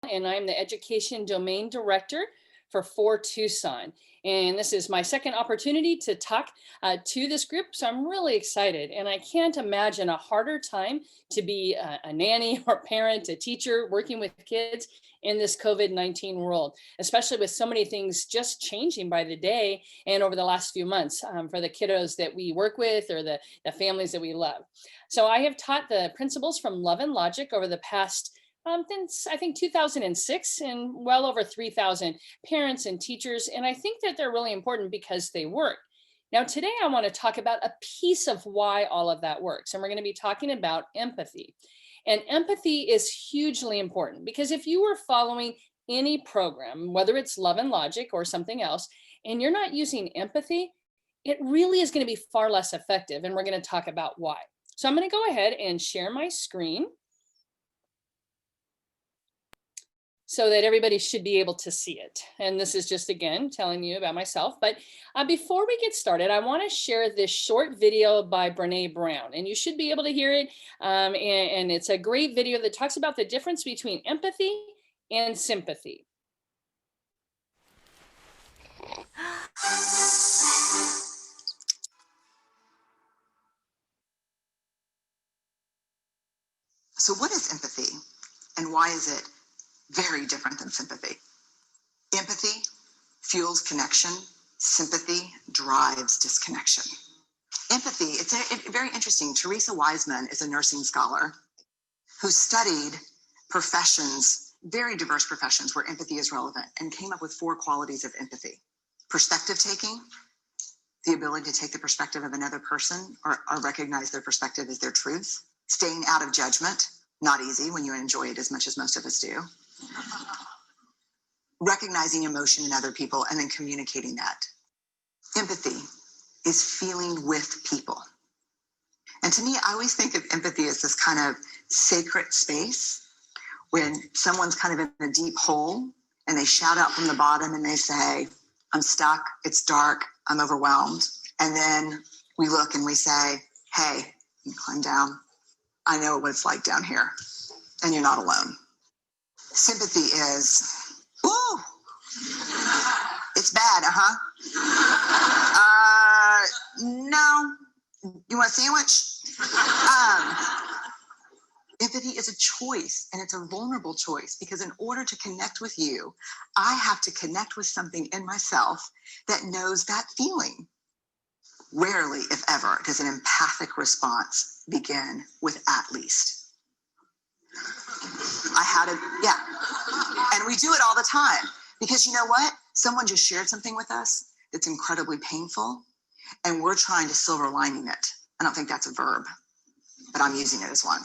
and I'm the Education Domain Director for Tucson. And this is my second opportunity to talk to this group. So I'm really excited. And I can't imagine a harder time to be a nanny or parent, a teacher working with kids in this COVID-19 world, especially with so many things just changing by the day and over the last few months for the kiddos that we work with or the families that we love. So I have taught the principles from Love and Logic over the past since I think 2006, and well over 3,000 parents and teachers. And I think that they're really important because they work. Now, today I want to talk about a piece of why all of that works. And we're going to be talking about empathy. And empathy is hugely important because if you were following any program, whether it's Love and Logic or something else, and you're not using empathy, it really is going to be far less effective. And we're going to talk about why. So I'm going to go ahead and share my screen so that everybody should be able to see it. And this is just, again, telling you about myself. But before we get started, I want to share this short video by Brene Brown. And you should be able to hear it. And it's a great video that talks about the difference between empathy and sympathy. So what is empathy, and why is it very different than sympathy? Empathy fuels connection. Sympathy drives disconnection. Empathy, it's very interesting. Teresa Wiseman is a nursing scholar who studied professions, very diverse professions where empathy is relevant, and came up with 4 qualities of empathy. Perspective taking, the ability to take the perspective of another person or recognize their perspective as their truth. Staying out of judgment, not easy when you enjoy it as much as most of us do. Recognizing emotion in other people and then communicating that. Empathy is feeling with people. And to me, I always think of empathy as this kind of sacred space when someone's kind of in a deep hole and they shout out from the bottom and they say, I'm stuck, it's dark, I'm overwhelmed. And then we look and we say, hey, you climb down. I know what it's like down here, and you're not alone. Sympathy is, ooh, it's bad, no, you want a sandwich? Empathy is a choice, and it's a vulnerable choice, because in order to connect with you, I have to connect with something in myself that knows that feeling. Rarely, if ever, does an empathic response begin with at least. And we do it all the time, because you know what? Someone just shared something with us that's incredibly painful, and we're trying to silver lining it. I don't think that's a verb, but I'm using it as one.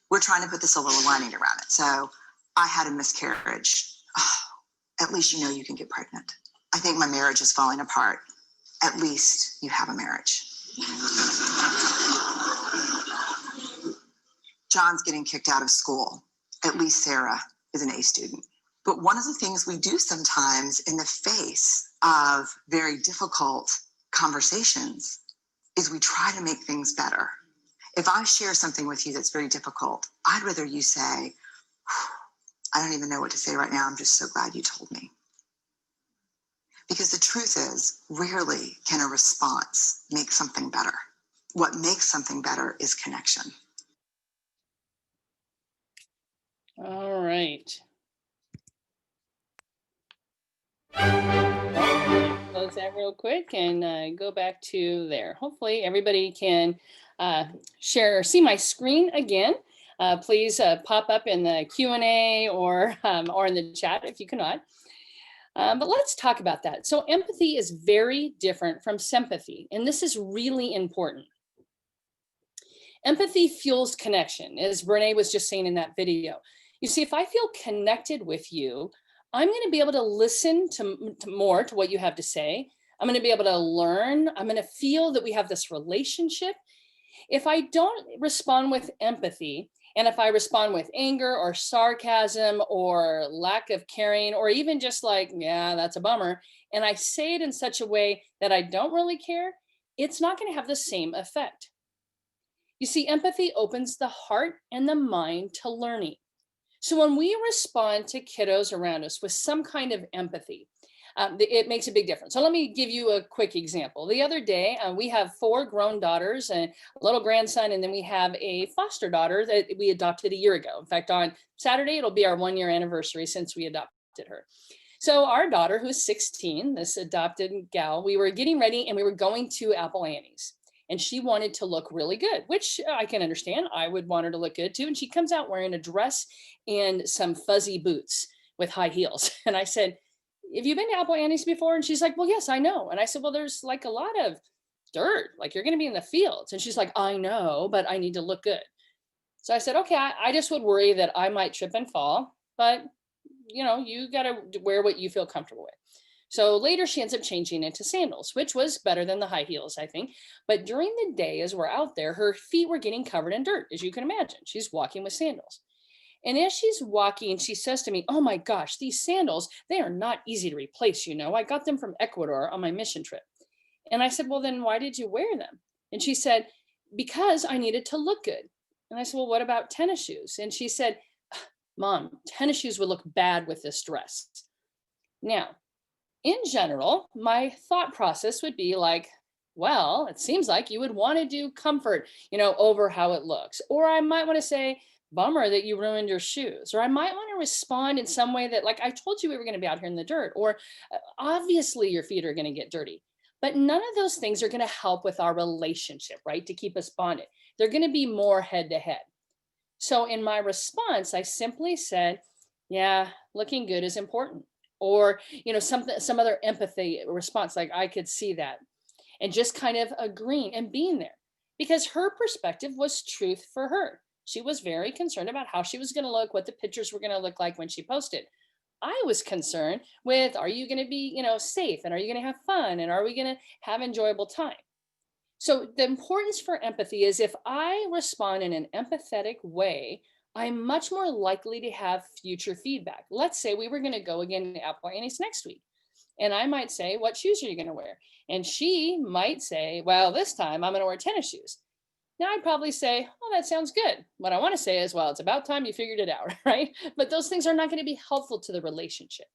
We're trying to put the silver lining around it. So I had a miscarriage. Oh, at least you know you can get pregnant. I think my marriage is falling apart. At least you have a marriage. John's getting kicked out of school. At least Sarah is an A student. But one of the things we do sometimes in the face of very difficult conversations is we try to make things better. If I share something with you that's very difficult, I'd rather you say, I don't even know what to say right now. I'm just so glad you told me. Because the truth is, rarely can a response make something better. What makes something better is connection. All right. Close that real quick and go back to there. Hopefully everybody can share or see my screen again. Please pop up in the Q&A or in the chat if you cannot. But let's talk about that. So empathy is very different from sympathy, and this is really important. Empathy fuels connection, as Brene was just saying in that video. You see, if I feel connected with you, I'm going to be able to listen to more to what you have to say. I'm going to be able to learn. I'm going to feel that we have this relationship. If I don't respond with empathy, and if I respond with anger or sarcasm or lack of caring, or even just like, yeah, that's a bummer, and I say it in such a way that I don't really care, it's not going to have the same effect. You see, empathy opens the heart and the mind to learning. So when we respond to kiddos around us with some kind of empathy, it makes a big difference. So let me give you a quick example. The other day, we have four grown daughters and a little grandson, and then we have a foster daughter that we adopted a year ago. In fact, on Saturday, it'll be our 1 year anniversary since we adopted her. So our daughter, who's 16, this adopted gal, we were getting ready and we were going to Apple Annie's. And she wanted to look really good, which I can understand. I would want her to look good too. And she comes out wearing a dress and some fuzzy boots with high heels. And I said, have you been to Apple Annie's before? And she's like, well, yes, I know. And I said, well, there's like a lot of dirt, like you're going to be in the fields. And she's like, I know, but I need to look good. So I said, okay, I just would worry that I might trip and fall, but you got to wear what you feel comfortable with. So later she ends up changing into sandals, which was better than the high heels, I think. But during the day, as we're out there, her feet were getting covered in dirt, as you can imagine. She's walking with sandals. And as she's walking, she says to me, oh my gosh, these sandals, they are not easy to replace. I got them from Ecuador on my mission trip. And I said, well, then why did you wear them? And she said, because I needed to look good. And I said, well, what about tennis shoes? And she said, Mom, tennis shoes would look bad with this dress. Now, in general, my thought process would be like, well, it seems like you would want to do comfort, over how it looks. Or I might want to say, bummer that you ruined your shoes. Or I might want to respond in some way that, like, I told you we were going to be out here in the dirt. Or obviously your feet are going to get dirty. But none of those things are going to help with our relationship, right? To keep us bonded. They're going to be more head to head. So in my response, I simply said, yeah, looking good is important. Or, some other empathy response, like I could see that. And just kind of agreeing and being there. Because her perspective was truth for her. She was very concerned about how she was going to look, what the pictures were going to look like when she posted. I was concerned with, are you going to be, safe? And are you going to have fun? And are we going to have enjoyable time? So the importance for empathy is if I respond in an empathetic way, I'm much more likely to have future feedback. Let's say we were going to go again to Apple Annie's next week. And I might say, what shoes are you going to wear? And she might say, well, this time I'm going to wear tennis shoes. Now I'd probably say, oh, that sounds good. What I want to say is, well, it's about time you figured it out, right? But those things are not going to be helpful to the relationship.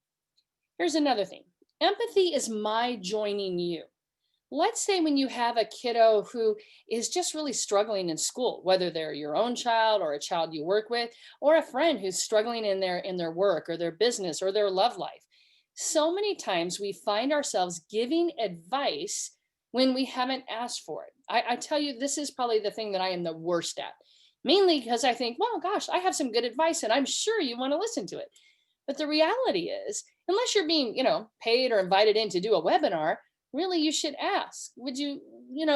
Here's another thing. Empathy is my joining you. Let's say when you have a kiddo who is just really struggling in school, whether they're your own child or a child you work with, or a friend who's struggling in their work or their business or their love life. So many times we find ourselves giving advice when we haven't asked for it. I tell you, this is probably the thing that I am the worst at, mainly because I think, well, gosh, I have some good advice and I'm sure you want to listen to it. But the reality is, unless you're being, paid or invited in to do a webinar, really you should ask, would you,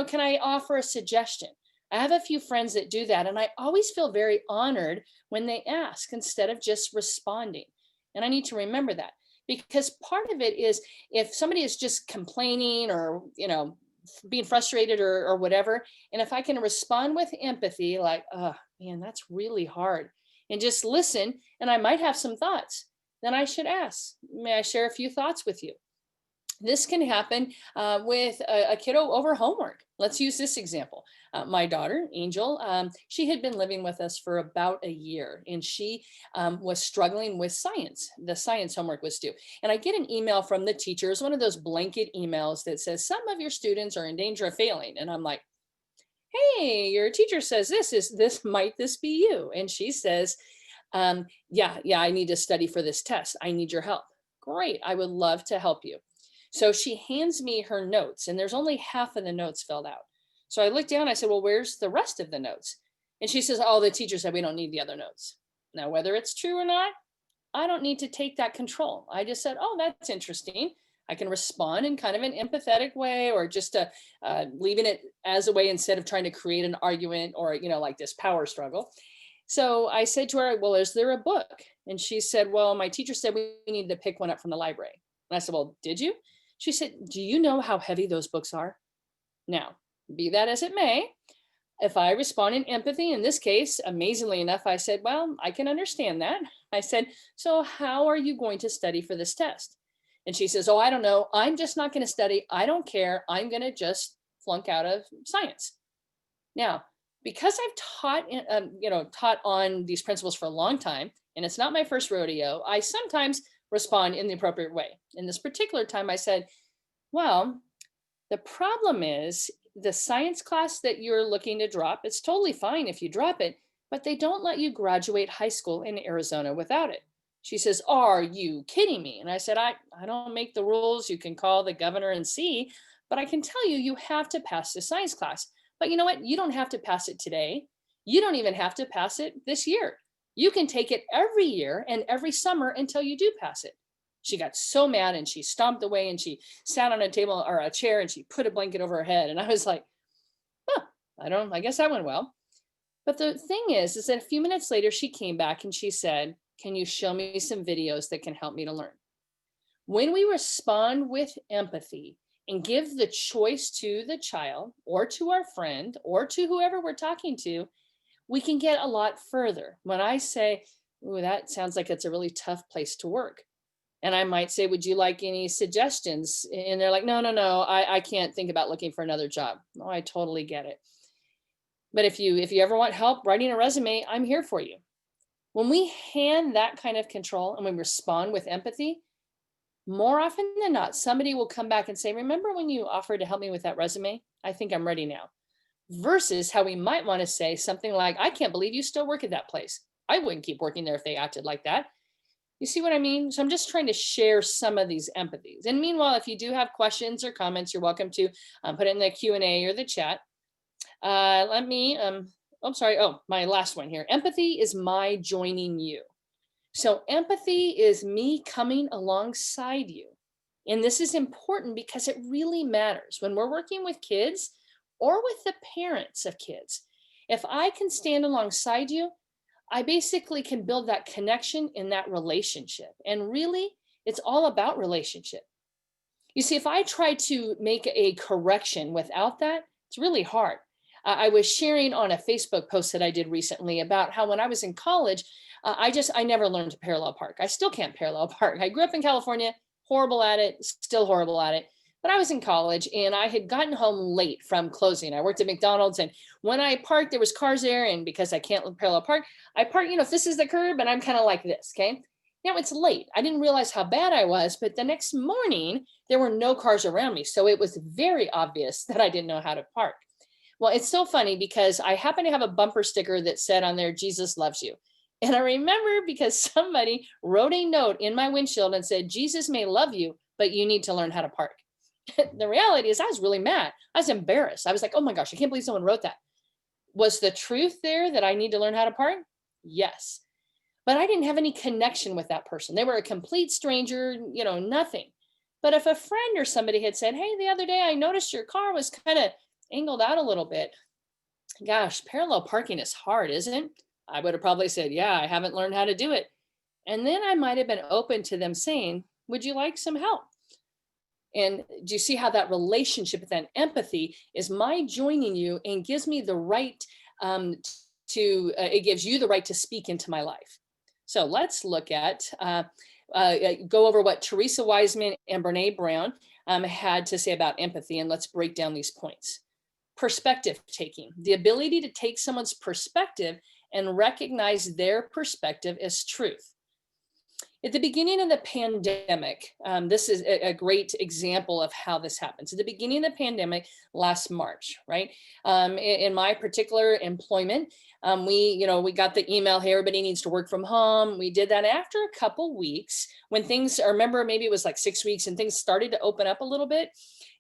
can I offer a suggestion? I have a few friends that do that, and I always feel very honored when they ask instead of just responding. And I need to remember that, because part of it is if somebody is just complaining or, being frustrated or whatever, and if I can respond with empathy, like, oh man, that's really hard, and just listen, and I might have some thoughts, then I should ask, may I share a few thoughts with you? This can happen with a kiddo over homework. Let's use this example. My daughter, Angel, she had been living with us for about a year, and she was struggling with science. The science homework was due. And I get an email from the teachers, one of those blanket emails that says, some of your students are in danger of failing. And I'm like, hey, your teacher says might this be you? And she says, yeah, I need to study for this test. I need your help. Great, I would love to help you. So she hands me her notes, and there's only half of the notes filled out. So I looked down, I said, well, where's the rest of the notes? And she says, oh, the teacher said we don't need the other notes. Now, whether it's true or not, I don't need to take that control. I just said, oh, that's interesting. I can respond in kind of an empathetic way, or just leaving it as a way instead of trying to create an argument or, like this power struggle. So I said to her, well, is there a book? And she said, well, my teacher said we needed to pick one up from the library. And I said, well, did you? She said, do you know how heavy those books are? Now, be that as it may, if I respond in empathy, in this case, amazingly enough, I said, well, I can understand that. I said, so how are you going to study for this test? And she says, oh, I don't know. I'm just not going to study. I don't care. I'm going to just flunk out of science. Now, Because I've taught, taught on these principles for a long time, and it's not my first rodeo, I sometimes respond in the appropriate way. In this particular time, I said, well, the problem is the science class that you're looking to drop, it's totally fine if you drop it, but they don't let you graduate high school in Arizona without it. She says, are you kidding me? And I said, I don't make the rules. You can call the governor and see, but I can tell you, you have to pass the science class. But you know what? You don't have to pass it today. You don't even have to pass it this year. You can take it every year and every summer until you do pass it. She got so mad and she stomped away and she sat on a table or a chair and she put a blanket over her head. And I was like, huh, I guess that went well. But the thing is that a few minutes later, she came back and she said, can you show me some videos that can help me to learn? When we respond with empathy and give the choice to the child or to our friend or to whoever we're talking to, we can get a lot further. When I say, ooh, that sounds like it's a really tough place to work. And I might say, would you like any suggestions? And they're like, no, I can't think about looking for another job. Oh, I totally get it. But if you ever want help writing a resume, I'm here for you. When we hand that kind of control and we respond with empathy, more often than not, somebody will come back and say, remember when you offered to help me with that resume? I think I'm ready now. Versus how we might want to say something like, I can't believe you still work at that place. I wouldn't keep working there if they acted like that. You see what I mean? So I'm just trying to share some of these empathies. And meanwhile, if you do have questions or comments, you're welcome to put it in the Q&A or the chat. Let me, I'm sorry. Oh, my last one here. Empathy is my joining you. So empathy is me coming alongside you. And this is important because it really matters when we're working with kids or with the parents of kids. If I can stand alongside you, I basically can build that connection in that relationship. And really, it's all about relationship. You see, if I try to make a correction without that, it's really hard. I was sharing on a Facebook post that I did recently about how when I was in college, I never learned to parallel park. I still can't parallel park. I grew up in California, horrible at it, still horrible at it. But I was in college and I had gotten home late from closing. I worked at McDonald's, and when I parked, there was cars there. And because I can't parallel park, I park, if this is the curb and I'm kind of like this, okay? Now it's late. I didn't realize how bad I was, but the next morning, there were no cars around me. So it was very obvious that I didn't know how to park. Well, it's so funny because I happen to have a bumper sticker that said on there, Jesus loves you. And I remember because somebody wrote a note in my windshield and said, Jesus may love you, but you need to learn how to park. The reality is I was really mad. I was embarrassed. I was like, oh my gosh, I can't believe someone wrote that. Was the truth there that I need to learn how to park? Yes. But I didn't have any connection with that person. They were a complete stranger, nothing. But if a friend or somebody had said, hey, the other day I noticed your car was kind of angled out a little bit. Gosh, parallel parking is hard, isn't it? I would have probably said, yeah, I haven't learned how to do it. And then I might have been open to them saying, would you like some help? And do you see how that relationship with that empathy is my joining you and gives me the right it gives you the right to speak into my life. So let's look at, go over what Teresa Wiseman and Brene Brown had to say about empathy, and let's break down these points. Perspective taking, the ability to take someone's perspective and recognize their perspective as truth. At the beginning of the pandemic, this is a great example of how this happens. At the beginning of the pandemic last March, right? In my particular employment, we got the email, hey, everybody needs to work from home. We did that after a couple weeks when things, I remember maybe it was like 6 weeks and things started to open up a little bit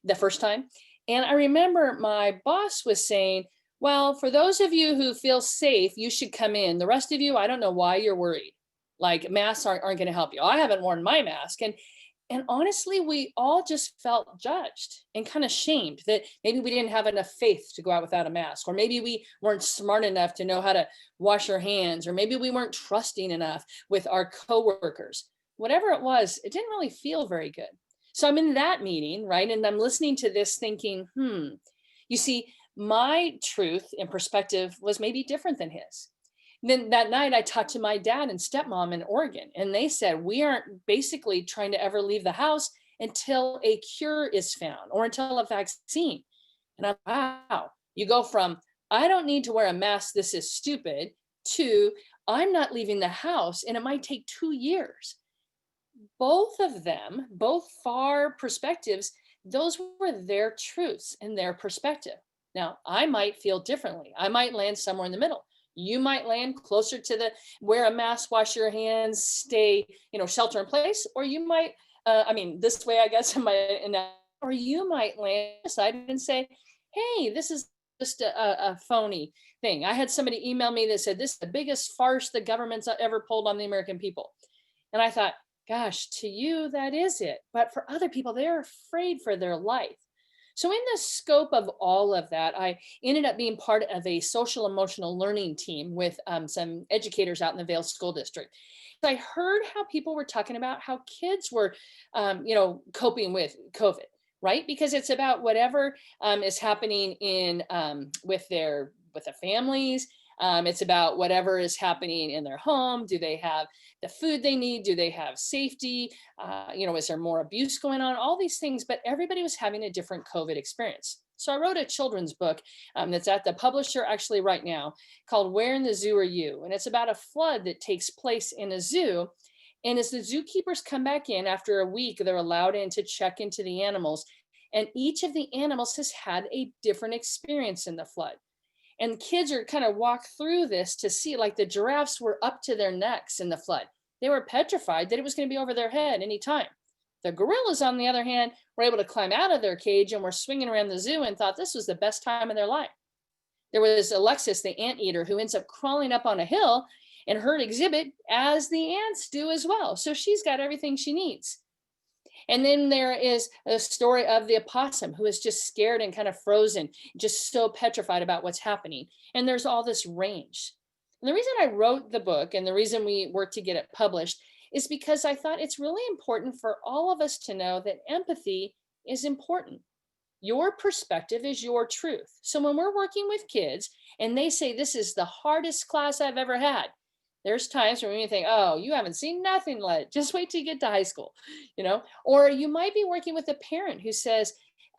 the first time. And I remember my boss was saying, well, for those of you who feel safe, you should come in. The rest of you, I don't know why you're worried. Like masks aren't going to help you. I haven't worn my mask. And honestly, we all just felt judged and kind of shamed that maybe we didn't have enough faith to go out without a mask, or maybe we weren't smart enough to know how to wash our hands, or maybe we weren't trusting enough with our coworkers. Whatever it was, it didn't really feel very good. So I'm in that meeting, right? And I'm listening to this thinking, you see, my truth and perspective was maybe different than his. Then that night I talked to my dad and stepmom in Oregon, and they said, we aren't basically trying to ever leave the house until a cure is found or until a vaccine. And I'm, wow, you go from, I don't need to wear a mask. This is stupid. To, I'm not leaving the house and it might take 2 years. Both of them, both far perspectives, those were their truths and their perspective. Now, I might feel differently. I might land somewhere in the middle. You might land closer to the wear a mask, wash your hands, stay, shelter in place, or you might, this way, I guess, or you might land aside and say, hey, this is just a phony thing. I had somebody email me that said, this is the biggest farce the government's ever pulled on the American people. And I thought, gosh, to you, that is it. But for other people, they're afraid for their life. So, in the scope of all of that, I ended up being part of a social emotional learning team with some educators out in the Vale School District. I heard how people were talking about how kids were, coping with COVID, right? Because it's about whatever is happening in with their families. It's about whatever is happening in their home. Do they have the food they need? Do they have safety? Is there more abuse going on? All these things, but everybody was having a different COVID experience. So I wrote a children's book that's at the publisher actually right now called Where in the Zoo Are You? And it's about a flood that takes place in a zoo. And as the zookeepers come back in after a week, they're allowed in to check into the animals. And each of the animals has had a different experience in the flood. And kids are kind of walk through this to see, like, the giraffes were up to their necks in the flood. They were petrified that it was going to be over their head anytime. The gorillas, on the other hand, were able to climb out of their cage and were swinging around the zoo and thought this was the best time of their life. There was Alexis, the anteater, who ends up crawling up on a hill in her exhibit, as the ants do as well. So she's got everything she needs. And then there is a story of the opossum who is just scared and kind of frozen, just so petrified about what's happening. And there's all this range. And the reason I wrote the book and the reason we worked to get it published is because I thought it's really important for all of us to know that empathy is important. Your perspective is your truth. So when we're working with kids and they say, this is the hardest class I've ever had, there's times when we think, oh, you haven't seen nothing yet. Just wait till you get to high school, Or you might be working with a parent who says,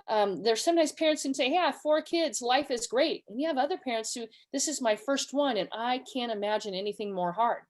there's sometimes parents who say, hey, I have 4 kids, life is great. And you have other parents who, this is my first one, and I can't imagine anything more hard.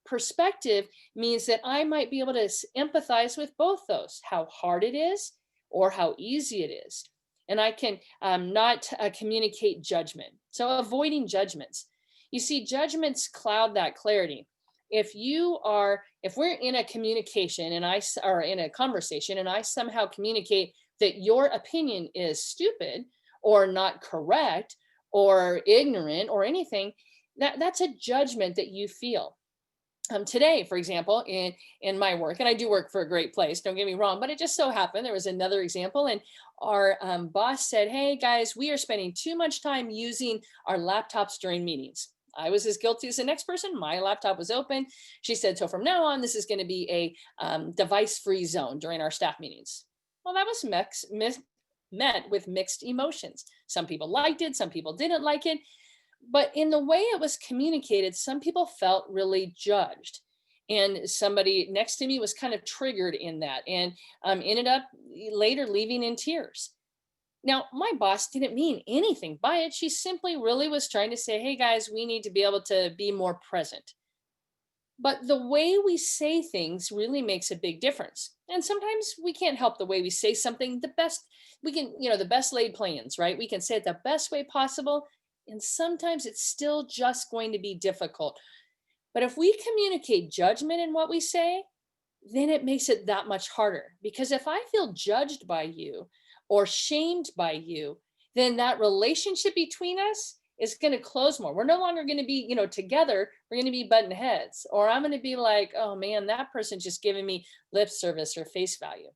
Perspective means that I might be able to empathize with both those, how hard it is or how easy it is. And I can not communicate judgment. So avoiding judgments. You see, judgments cloud that clarity. If we're in a communication and or in a conversation and I somehow communicate that your opinion is stupid or not correct or ignorant or anything, that's a judgment that you feel. Today, for example, in my work, and I do work for a great place, don't get me wrong, but it just so happened there was another example, and our boss said, hey guys, we are spending too much time using our laptops during meetings. I was as guilty as the next person. My laptop was open. She said, so from now on, this is going to be a device-free zone during our staff meetings. Well, that was met with mixed emotions. Some people liked it, some people didn't like it. But in the way it was communicated, some people felt really judged. And somebody next to me was kind of triggered in that and ended up later leaving in tears. Now, my boss didn't mean anything by it. She simply really was trying to say, hey guys, we need to be able to be more present. But the way we say things really makes a big difference. And sometimes we can't help the way we say something the best. We can, the best laid plans, right? We can say it the best way possible. And sometimes it's still just going to be difficult. But if we communicate judgment in what we say, then it makes it that much harder. Because if I feel judged by you or shamed by you, then that relationship between us is going to close more. We're no longer going to be, together. We're going to be button heads. Or I'm going to be like, oh man, that person's just giving me lip service or face value.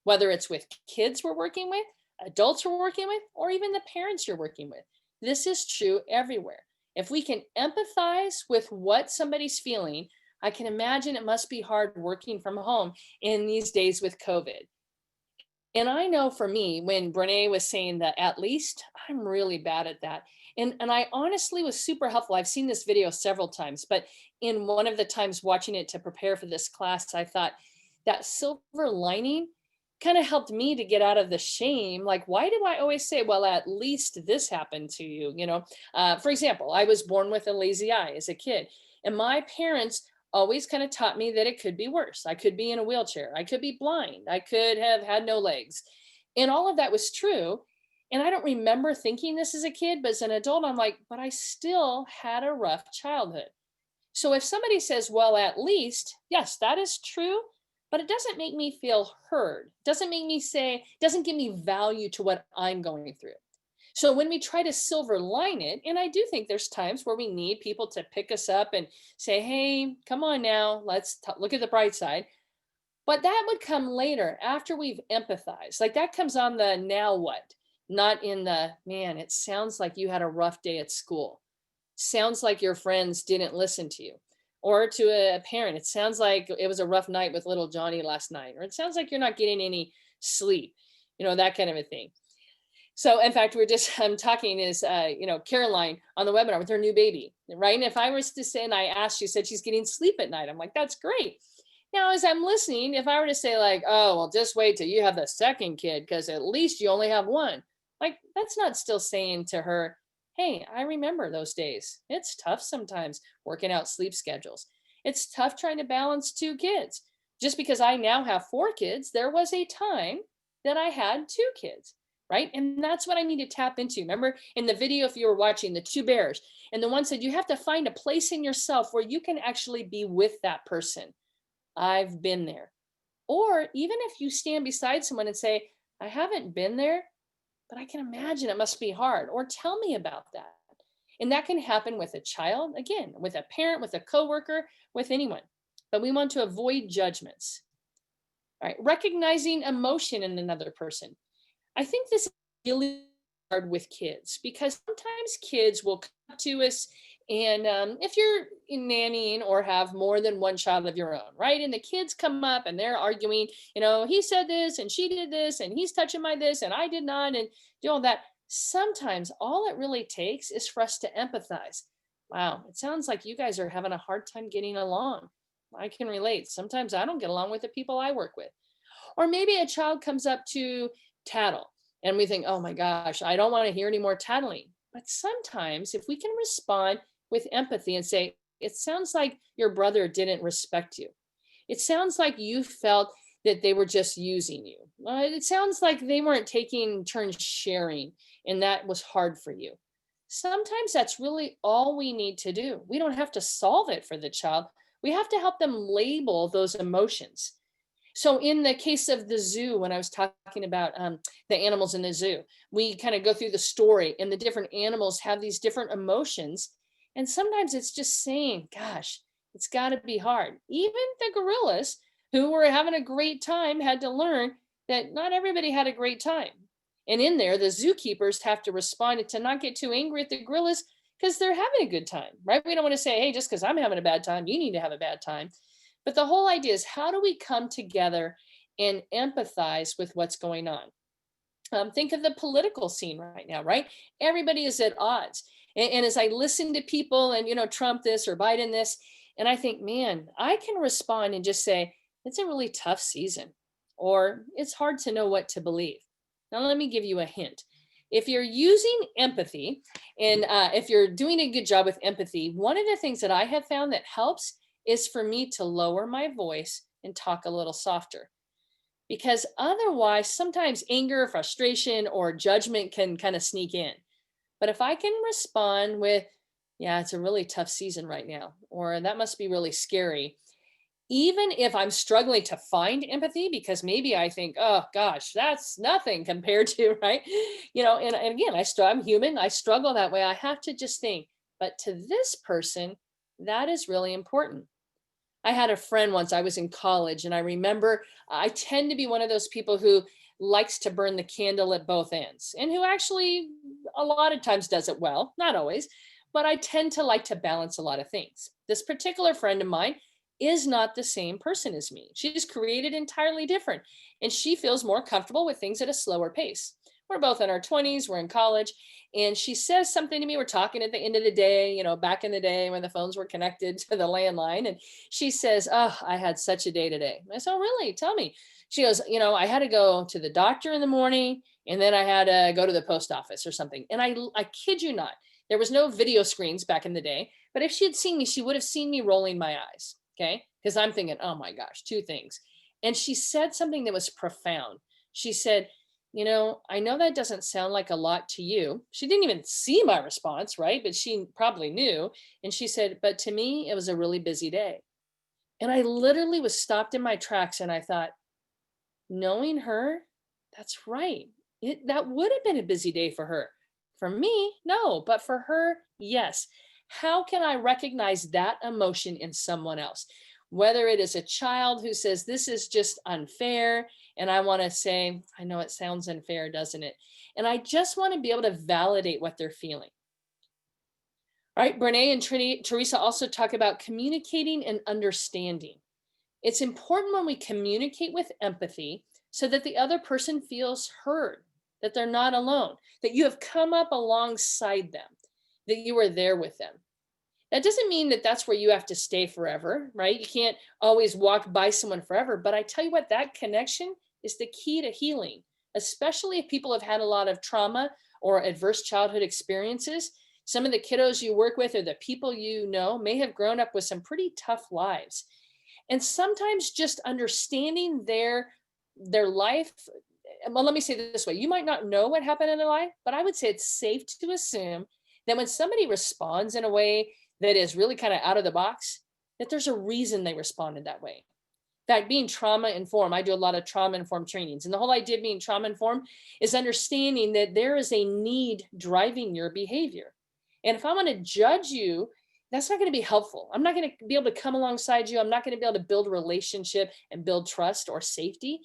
Whether it's with kids we're working with, adults we're working with, or even the parents you're working with. This is true everywhere. If we can empathize with what somebody's feeling, I can imagine it must be hard working from home in these days with COVID. And I know for me, when Brene was saying that at least, I'm really bad at that. And I honestly was super helpful. I've seen this video several times, but in one of the times watching it to prepare for this class, I thought that silver lining kind of helped me to get out of the shame. Like, why do I always say, well, at least this happened to you? For example, I was born with a lazy eye as a kid, and my parents always kind of taught me that it could be worse. I could be in a wheelchair. I could be blind. I could have had no legs. And all of that was true. And I don't remember thinking this as a kid, but as an adult, I'm like, but I still had a rough childhood. So if somebody says, well, at least, yes, that is true, but it doesn't make me feel heard. Doesn't make me say, doesn't give me value to what I'm going through. So when we try to silver line it, and I do think there's times where we need people to pick us up and say, hey, come on now, look at the bright side. But that would come later after we've empathized. Like that comes on the now what, not in the man, it sounds like you had a rough day at school. Sounds like your friends didn't listen to you. Or to a parent, it sounds like it was a rough night with little Johnny last night. Or it sounds like you're not getting any sleep, that kind of a thing. So in fact, we're just talking is Caroline on the webinar with her new baby, right? And if I was to say, and I asked, she said she's getting sleep at night. I'm like, that's great. Now, as I'm listening, if I were to say like, oh, well, just wait till you have the second kid, because at least you only have one. Like, that's not still saying to her, hey, I remember those days. It's tough sometimes working out sleep schedules. It's tough trying to balance two kids. Just because I now have four kids, there was a time that I had two kids, right? And that's what I need to tap into. Remember in the video, if you were watching the two bears, and the one said, you have to find a place in yourself where you can actually be with that person. I've been there. Or even if you stand beside someone and say, I haven't been there, but I can imagine it must be hard, or tell me about that. And that can happen with a child, again, with a parent, with a coworker, with anyone. But we want to avoid judgments. All right, recognizing emotion in another person. I think this is really hard with kids because sometimes kids will come to us and if you're nannying or have more than one child of your own, right? And the kids come up and they're arguing, he said this and she did this and he's touching my this and I did not and do all that. Sometimes all it really takes is for us to empathize. Wow, it sounds like you guys are having a hard time getting along. I can relate. Sometimes I don't get along with the people I work with. Or maybe a child comes up to tattle and we think, oh my gosh, I don't want to hear any more tattling. But sometimes if we can respond with empathy and say, it sounds like your brother didn't respect you. It sounds like you felt that they were just using you. It sounds like they weren't taking turns sharing and that was hard for you. Sometimes that's really all we need to do. We don't have to solve it for the child. We have to help them label those emotions. So in the case of the zoo, when I was talking about the animals in the zoo, we kind of go through the story and the different animals have these different emotions. And sometimes it's just saying, gosh, it's got to be hard. Even the gorillas who were having a great time had to learn that not everybody had a great time. And in there, the zookeepers have to respond to not get too angry at the gorillas because they're having a good time, right? We don't want to say, hey, just because I'm having a bad time, you need to have a bad time. But the whole idea is how do we come together and empathize with what's going on? Think of the political scene right now, right? Everybody is at odds. And as I listen to people and, Trump this or Biden this, and I think, man, I can respond and just say, it's a really tough season, or it's hard to know what to believe. Now, let me give you a hint. If you're using empathy and if you're doing a good job with empathy, one of the things that I have found that helps is for me to lower my voice and talk a little softer. Because otherwise, sometimes anger, frustration, or judgment can kind of sneak in. But if I can respond with, yeah, it's a really tough season right now, or that must be really scary, even if I'm struggling to find empathy, because maybe I think, oh gosh, that's nothing compared to, right? And again, I'm human, I struggle that way. I have to just think, but to this person, that is really important. I had a friend once, I was in college, and I remember I tend to be one of those people who likes to burn the candle at both ends and who actually a lot of times does it well, not always, but I tend to like to balance a lot of things. This particular friend of mine is not the same person as me. She's created entirely different, and she feels more comfortable with things at a slower pace. We're both in our 20s, we're in college. And she says something to me. We're talking at the end of the day, back in the day when the phones were connected to the landline. And she says, "Oh, I had such a day today." I said, "Oh, really? Tell me." She goes, "I had to go to the doctor in the morning and then I had to go to the post office or something." And I kid you not, there was no video screens back in the day. But if she had seen me, she would have seen me rolling my eyes. Okay. Because I'm thinking, oh my gosh, two things. And she said something that was profound. She said, "I know that doesn't sound like a lot to you." She didn't even see my response, right? But she probably knew. And she said, "But to me, it was a really busy day." And I literally was stopped in my tracks and I thought, knowing her, that's right. That would have been a busy day for her. For me, no, but for her, yes. How can I recognize that emotion in someone else? Whether it is a child who says, "This is just unfair." And I want to say, "I know it sounds unfair, doesn't it?" And I just want to be able to validate what they're feeling. Right? Brene and Teresa also talk about communicating and understanding. It's important when we communicate with empathy so that the other person feels heard, that they're not alone, that you have come up alongside them, that you are there with them. That doesn't mean that that's where you have to stay forever, right? You can't always walk by someone forever. But I tell you what, that connection is the key to healing, especially if people have had a lot of trauma or adverse childhood experiences. Some of the kiddos you work with or the people you know may have grown up with some pretty tough lives. And sometimes just understanding their life, well, let me say it this way. You might not know what happened in their life, but I would say it's safe to assume that when somebody responds in a way that is really kind of out of the box, that there's a reason they responded that way. In fact, being trauma informed, I do a lot of trauma informed trainings. And the whole idea of being trauma informed is understanding that there is a need driving your behavior. And if I want to judge you, that's not going to be helpful. I'm not going to be able to come alongside you. I'm not going to be able to build a relationship and build trust or safety.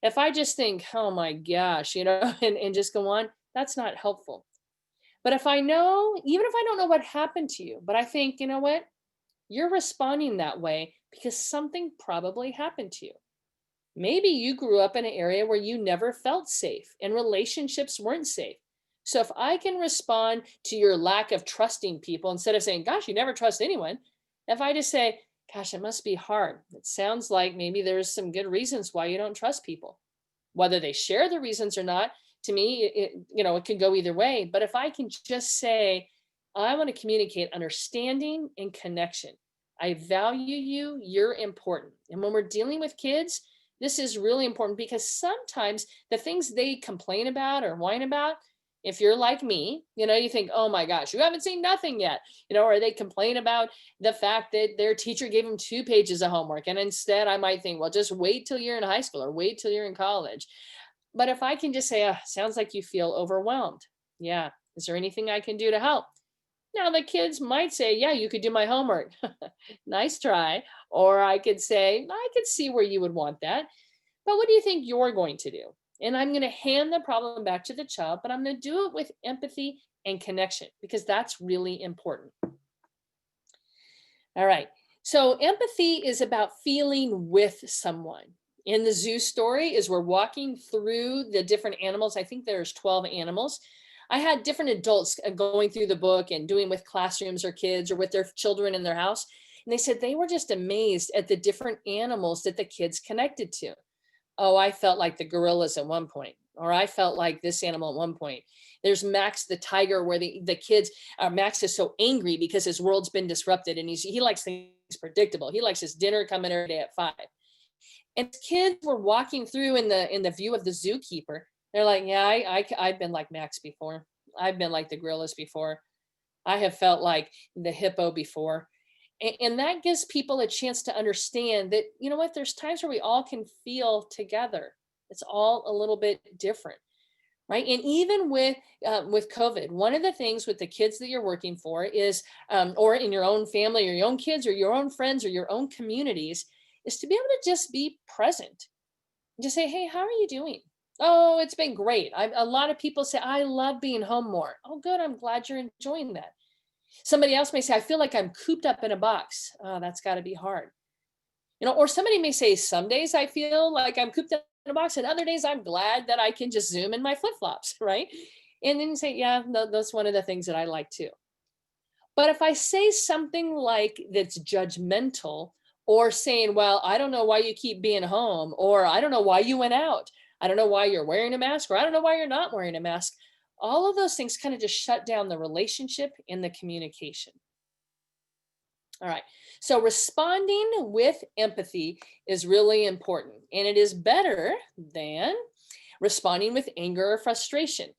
If I just think, "Oh my gosh," and just go on, that's not helpful. But if I know, even if I don't know what happened to you, but I think, you know what? You're responding that way because something probably happened to you. Maybe you grew up in an area where you never felt safe and relationships weren't safe. So if I can respond to your lack of trusting people instead of saying, "Gosh, you never trust anyone," if I just say, "Gosh, it must be hard. It sounds like maybe there's some good reasons why you don't trust people." Whether they share the reasons or not, to me, it can go either way. But if I can just say, "I want to communicate understanding and connection. I value you. You're important." And when we're dealing with kids, this is really important because sometimes the things they complain about or whine about, if you're like me, you think, "Oh my gosh, you haven't seen nothing yet." Or they complain about the fact that their teacher gave them 2 pages of homework. And instead, I might think, well, just wait till you're in high school or wait till you're in college. But if I can just say, "Sounds like you feel overwhelmed. Yeah. Is there anything I can do to help?" Now, the kids might say, "Yeah, you could do my homework." Nice try. Or I could say, "I could see where you would want that. But what do you think you're going to do?" And I'm going to hand the problem back to the child, but I'm going to do it with empathy and connection because that's really important. All right. So empathy is about feeling with someone. In the zoo story, as we're walking through the different animals, I think there's 12 animals. I had different adults going through the book and doing with classrooms or kids or with their children in their house. And they said they were just amazed at the different animals that the kids connected to. "Oh, I felt like the gorillas at one point," or "I felt like this animal at one point." There's Max the tiger, where the kids, Max is so angry because his world's been disrupted, and he likes things predictable. He likes his dinner coming every day at 5. And kids were walking through in the view of the zookeeper. They're like, "Yeah, I've been like Max before. I've been like the gorillas before. I have felt like the hippo before." And that gives people a chance to understand that, you know what, there's times where we all can feel together. It's all a little bit different, right? And even with COVID, one of the things with the kids that you're working for is, or in your own family or your own kids or your own friends or your own communities, is to be able to just be present. Just say, "Hey, how are you doing?" "Oh, it's been great." A lot of people say, "I love being home more." "Oh, good. I'm glad you're enjoying that." Somebody else may say, "I feel like I'm cooped up in a box." Oh, that's got to be hard. Or somebody may say, "Some days I feel like I'm cooped up a box, and other days I'm glad that I can just Zoom in my flip-flops, right? And then say, yeah, that's one of the things that I like too. But if I say something like that's judgmental, or saying, well, I don't know why you keep being home, or I don't know why you went out, I don't know why you're wearing a mask, or I don't know why you're not wearing a mask, all of those things kind of just shut down the relationship and the communication. All right. So responding with empathy is really important, and it is better than responding with anger or frustration.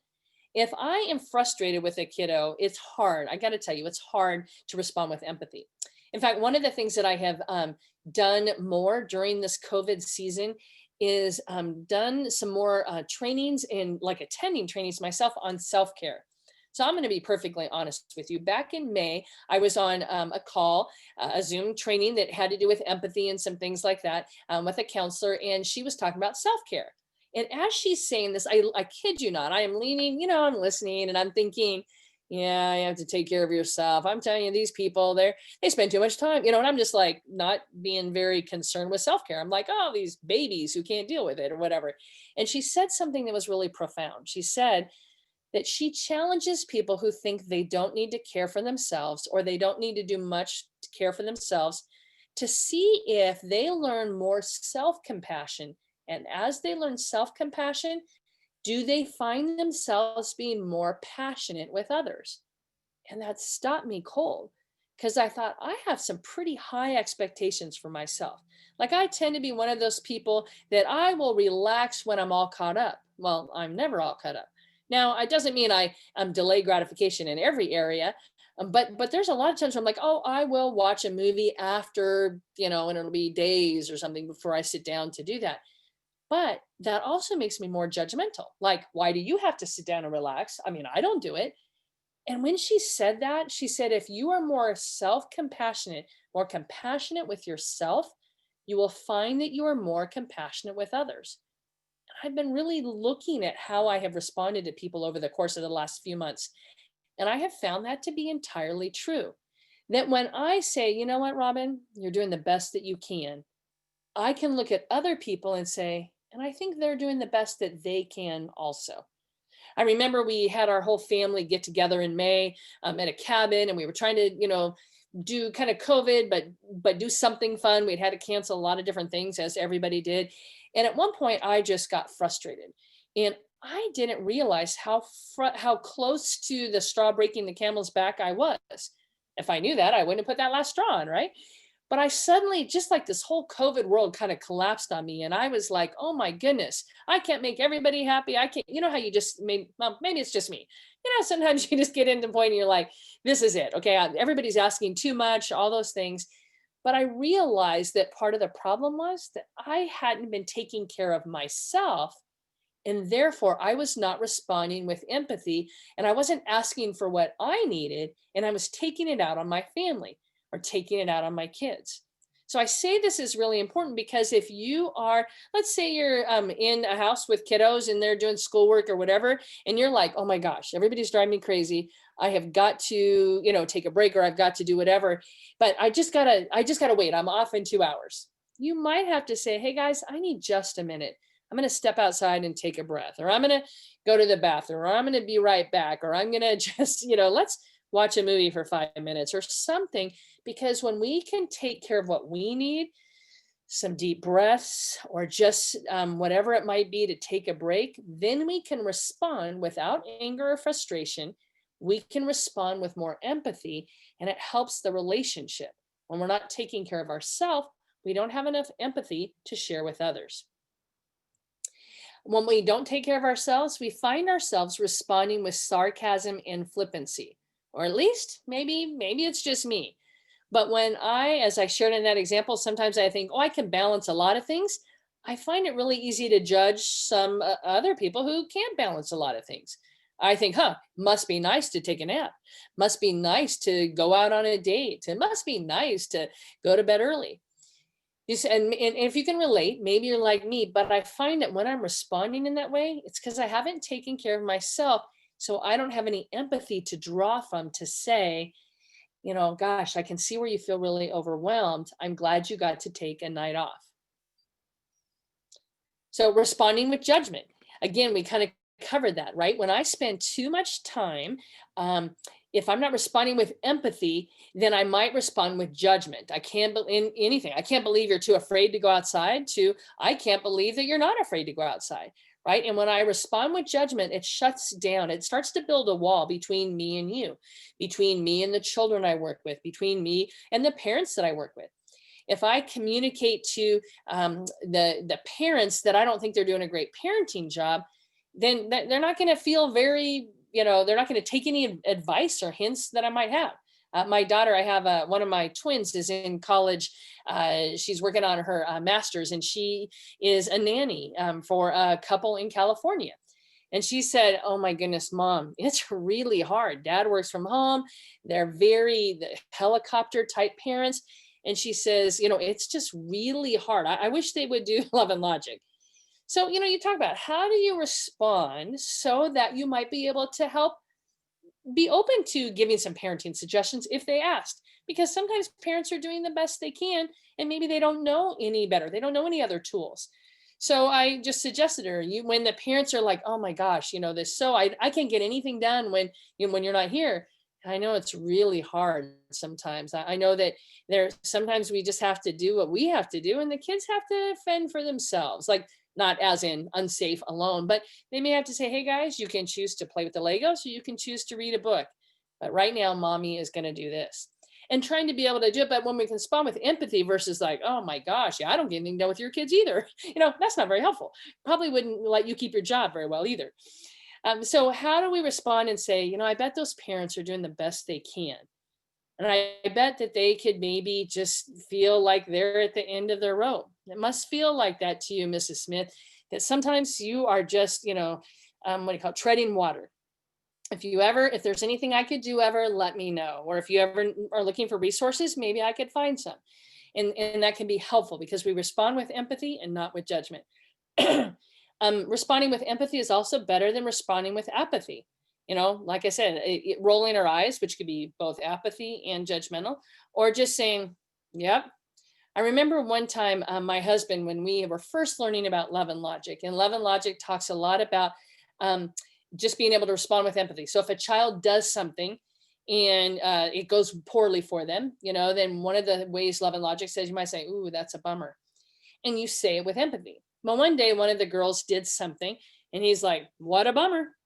If I am frustrated with a kiddo, it's hard. I got to tell you, it's hard to respond with empathy. In fact, one of the things that I have done more during this COVID season is done some more trainings and like attending trainings myself on self care. So I'm going to be perfectly honest with you. Back in May, I was on a call, a Zoom training that had to do with empathy and some things like that with a counselor, and she was talking about self care. And as she's saying this, I kid you not, I am leaning, I'm listening and I'm thinking, yeah, you have to take care of yourself. I'm telling you, these people, they spend too much time, and I'm just like not being very concerned with self-care. I'm like, oh, these babies who can't deal with it or whatever. And she said something that was really profound. She said that she challenges people who think they don't need to care for themselves or they don't need to do much to care for themselves to see if they learn more self-compassion. And as they learn self compassion, do they find themselves being more passionate with others? And that stopped me cold because I thought I have some pretty high expectations for myself. Like I tend to be one of those people that I will relax when I'm all caught up. Well, I'm never all caught up. Now, it doesn't mean I delay gratification in every area, but there's a lot of times where I'm like, oh, I will watch a movie after, and it'll be days or something before I sit down to do that. But that also makes me more judgmental. Like, why do you have to sit down and relax? I mean, I don't do it. And when she said that, she said, if you are more self compassionate, more compassionate with yourself, you will find that you are more compassionate with others. I've been really looking at how I have responded to people over the course of the last few months. And I have found that to be entirely true. That when I say, you know what, Robin, you're doing the best that you can look at other people and say, and I think they're doing the best that they can also. I remember we had our whole family get together in May at a cabin, and we were trying to, do kind of COVID, but do something fun. We'd had to cancel a lot of different things, as everybody did. And at one point, I just got frustrated, and I didn't realize how close to the straw breaking the camel's back I was. If I knew that, I wouldn't have put that last straw on, right? But I suddenly, just like this whole COVID world kind of collapsed on me. And I was like, oh my goodness, I can't make everybody happy. I can't, how you just made, well, maybe it's just me. Sometimes you just get into the point and you're like, this is it. Okay. Everybody's asking too much, all those things. But I realized that part of the problem was that I hadn't been taking care of myself. And therefore, I was not responding with empathy, and I wasn't asking for what I needed. And I was taking it out on my family or taking it out on my kids. So I say this is really important because if you are, let's say you're in a house with kiddos and they're doing schoolwork or whatever, and you're like, oh my gosh, everybody's driving me crazy. I have got to, take a break, or I've got to do whatever, but I just gotta wait. I'm off in 2 hours. You might have to say, hey guys, I need just a minute. I'm going to step outside and take a breath, or I'm going to go to the bathroom, or I'm going to be right back, or I'm going to just, let's watch a movie for 5 minutes or something. Because when we can take care of what we need, some deep breaths, or just whatever it might be to take a break, then we can respond without anger or frustration. We can respond with more empathy, and it helps the relationship. When we're not taking care of ourselves, we don't have enough empathy to share with others. When we don't take care of ourselves, we find ourselves responding with sarcasm and flippancy, or at least maybe it's just me. But as I shared in that example, sometimes I think, oh, I can balance a lot of things. I find it really easy to judge some other people who can't balance a lot of things. I think, must be nice to take a nap. Must be nice to go out on a date. It must be nice to go to bed early. And if you can relate, maybe you're like me, but I find that when I'm responding in that way, it's because I haven't taken care of myself. So I don't have any empathy to draw from to say, gosh, I can see where you feel really overwhelmed. I'm glad you got to take a night off. So responding with judgment. Again, we kind of covered that, right? When I spend too much time, um, if I'm not responding with empathy, then I might respond with judgment. I can't in anything. I can't believe you're too afraid to go outside. To I can't believe that you're not afraid to go outside, right? And when I respond with judgment, it shuts down. It starts to build a wall between me and you, between me and the children I work with, between me and the parents that I work with. If I communicate to the parents that I don't think they're doing a great parenting job, then they're not going to feel very, they're not going to take any advice or hints that I might have. My daughter, I have one of my twins is in college. She's working on her master's, and she is a nanny for a couple in California. And she said, "Oh my goodness, mom, it's really hard. Dad works from home. They're very helicopter type parents." And she says, "It's just really hard. I wish they would do love and logic." So, you talk about how do you respond so that you might be able to help be open to giving some parenting suggestions if they asked, because sometimes parents are doing the best they can and maybe they don't know any better. They don't know any other tools. So I just suggested her, you when the parents are like, "Oh my gosh, this so I can't get anything done when when you're not here." I know it's really hard sometimes. I know that sometimes we just have to do what we have to do and the kids have to fend for themselves. Like not as in unsafe alone, but they may have to say, "Hey guys, you can choose to play with the Legos or you can choose to read a book. But right now, mommy is going to do this." And trying to be able to do it, but when we can respond with empathy versus like, "Oh my gosh, yeah, I don't get anything done with your kids either." That's not very helpful. Probably wouldn't let you keep your job very well either. So how do we respond and say, I bet those parents are doing the best they can. And I bet that they could maybe just feel like they're at the end of their rope. It must feel like that to you, Mrs. Smith, that sometimes you are just, what do you call it, treading water. If there's anything I could do ever, let me know. Or if you ever are looking for resources, maybe I could find some. And that can be helpful because we respond with empathy and not with judgment. Responding with empathy is also better than responding with apathy. Like I said, rolling our eyes, which could be both apathy and judgmental, or just saying, "Yep." I remember one time my husband, when we were first learning about love and logic, and love and logic talks a lot about um, just being able to respond with empathy. So if a child does something and it goes poorly for them, then one of the ways love and logic says, you might say, "Ooh, that's a bummer." And you say it with empathy. Well, one day one of the girls did something and he's like, "What a bummer."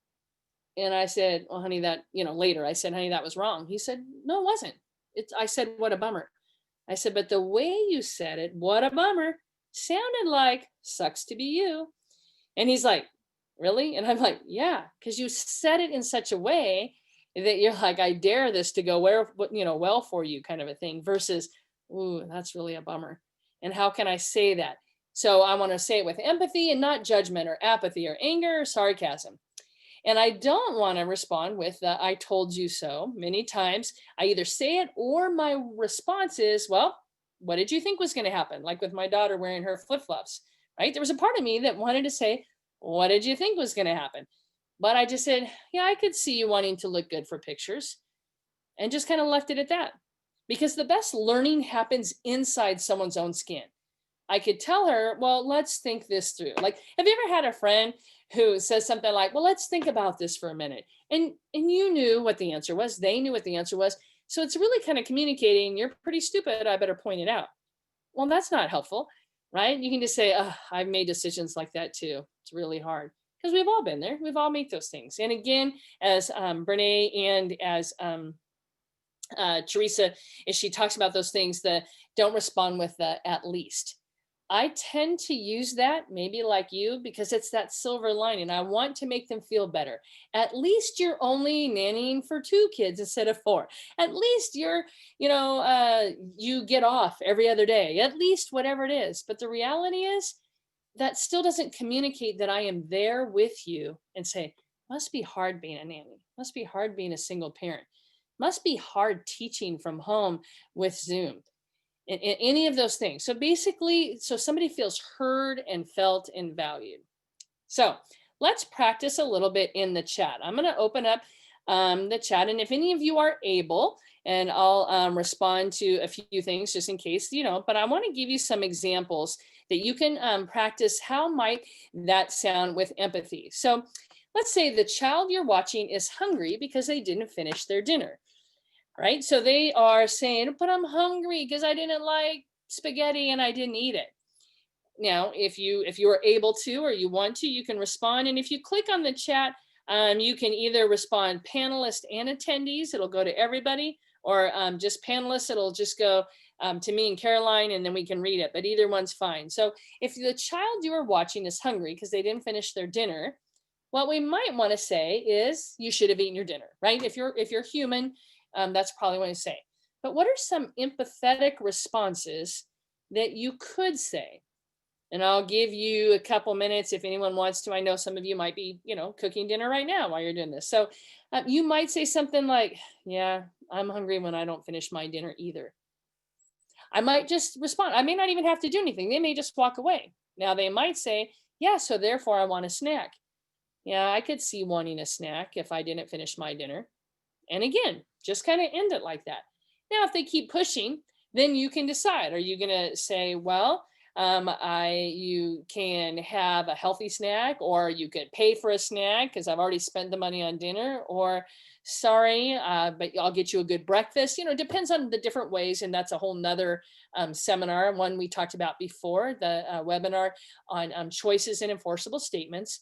And I said, "Well, honey, later I said, honey, that was wrong." He said, "No, it wasn't. I said, what a bummer." I said, "But the way you said it, what a bummer, sounded like sucks to be you." And he's like, "Really?" And I'm like, "Yeah, because you said it in such a way that you're like, I dare this to go well for you, kind of a thing, versus, ooh, that's really a bummer. And how can I say that?" So I want to say it with empathy and not judgment or apathy or anger or sarcasm. And I don't want to respond with "I told you so." Many times I either say it or my response is, "Well, what did you think was going to happen?" Like with my daughter wearing her flip flops, right? There was a part of me that wanted to say, "What did you think was going to happen?" But I just said, "Yeah, I could see you wanting to look good for pictures," and just kind of left it at that. Because the best learning happens inside someone's own skin. I could tell her, "Well, let's think this through." Like, have you ever had a friend who says something like, "Well, let's think about this for a minute." And you knew what the answer was. They knew what the answer was. So it's really kind of communicating, "You're pretty stupid. I better point it out." Well, that's not helpful, right? You can just say, "I've made decisions like that too. It's really hard." Because we've all been there. We've all made those things. And again, as Brene and as Teresa, as she talks about those things, the don't respond with the "at least." I tend to use that, maybe like you, because it's that silver lining. I want to make them feel better. At least you're only nannying for 2 kids instead of 4. At least you get off every other day. At least whatever it is. But the reality is that still doesn't communicate that I am there with you and say, "Must be hard being a nanny. Must be hard being a single parent. Must be hard teaching from home with Zoom." In any of those things. So basically, so somebody feels heard and felt and valued. So let's practice a little bit in the chat. I'm going to open up the chat. And if any of you are able, and I'll respond to a few things just in case, but I want to give you some examples that you can practice. How might that sound with empathy? So let's say the child you're watching is hungry because they didn't finish their dinner, right? So they are saying, but I'm hungry because I didn't like spaghetti and I didn't eat it. Now, if you are able to or you want to, you can respond. And if you click on the chat, you can either respond panelists and attendees, it'll go to everybody, or just panelists, it'll just go to me and Caroline, and then we can read it. But either one's fine. So if the child you are watching is hungry because they didn't finish their dinner, what we might want to say is you should have eaten your dinner, right? If you're human, that's probably what you say. But what are some empathetic responses that you could say? And I'll give you a couple minutes if anyone wants to. I know some of you might be, cooking dinner right now while you're doing this. So you might say something like, yeah, I'm hungry when I don't finish my dinner either. I might just respond. I may not even have to do anything. They may just walk away. Now they might say, yeah, so therefore I want a snack. Yeah, I could see wanting a snack if I didn't finish my dinner. And again, just kind of end it like that. Now, if they keep pushing, then you can decide. Are you going to say, well, you can have a healthy snack, or you could pay for a snack because I've already spent the money on dinner, or sorry, but I'll get you a good breakfast. It depends on the different ways. And that's a whole nother seminar, one we talked about before, the webinar on choices and enforceable statements.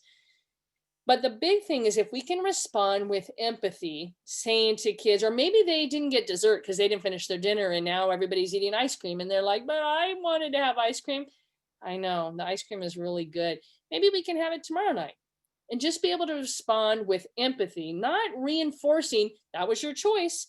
But the big thing is if we can respond with empathy, saying to kids, or maybe they didn't get dessert because they didn't finish their dinner and now everybody's eating ice cream and they're like, but I wanted to have ice cream. I know the ice cream is really good. Maybe we can have it tomorrow night. And just be able to respond with empathy, not reinforcing that was your choice.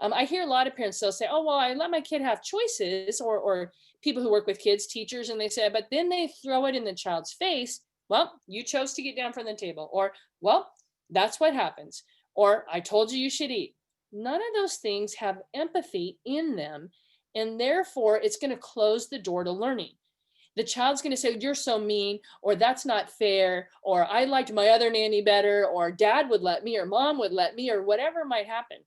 I hear a lot of parents, they'll say, oh, well, I let my kid have choices, or people who work with kids, teachers, and they say, but then they throw it in the child's face. Well, you chose to get down from the table, or, well, that's what happens, or I told you you should eat. None of those things have empathy in them. And therefore, it's going to close the door to learning. The child's going to say, you're so mean, or that's not fair, or I liked my other nanny better, or dad would let me, or mom would let me, or whatever might happen.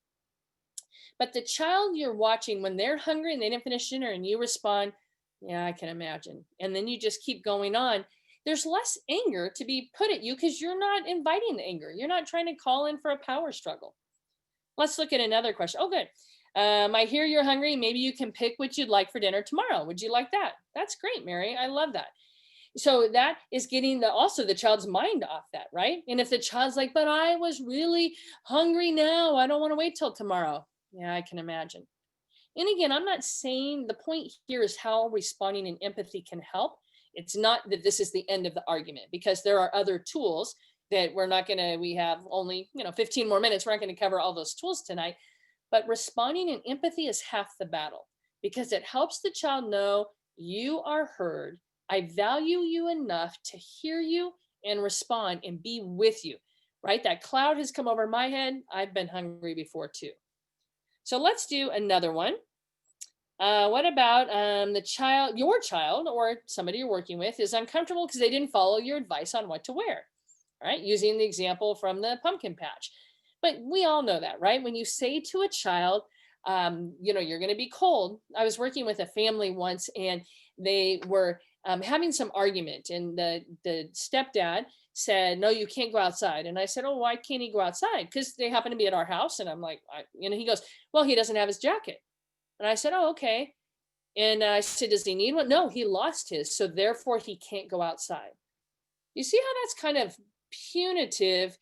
But the child you're watching, when they're hungry and they didn't finish dinner and you respond, yeah, I can imagine. And then you just keep going on. There's less anger to be put at you because you're not inviting the anger. You're not trying to call in for a power struggle. Let's look at another question. Oh, good. I hear you're hungry. Maybe you can pick what you'd like for dinner tomorrow. Would you like that? That's great, Mary. I love that. So that is getting also the child's mind off that, right? And if the child's like, but I was really hungry now, I don't want to wait till tomorrow. Yeah, I can imagine. And again, I'm not saying, the point here is how responding in empathy can help. It's not that this is the end of the argument, because there are other tools that we have only, 15 more minutes. We're not going to cover all those tools tonight. But responding in empathy is half the battle, because it helps the child know you are heard. I value you enough to hear you and respond and be with you, right? That cloud has come over my head. I've been hungry before too. So let's do another one. What about your child or somebody you're working with is uncomfortable because they didn't follow your advice on what to wear, right? Using the example from the pumpkin patch. But we all know that, right? When you say to a child, you're going to be cold. I was working with a family once, and they were having some argument, and the stepdad said, no, you can't go outside. And I said, oh, why can't he go outside? Because they happen to be at our house. And I'm like, he goes, well, he doesn't have his jacket. And I said, oh, okay. And I said, does he need one? No, he lost his. So therefore he can't go outside. You see how that's kind of punitive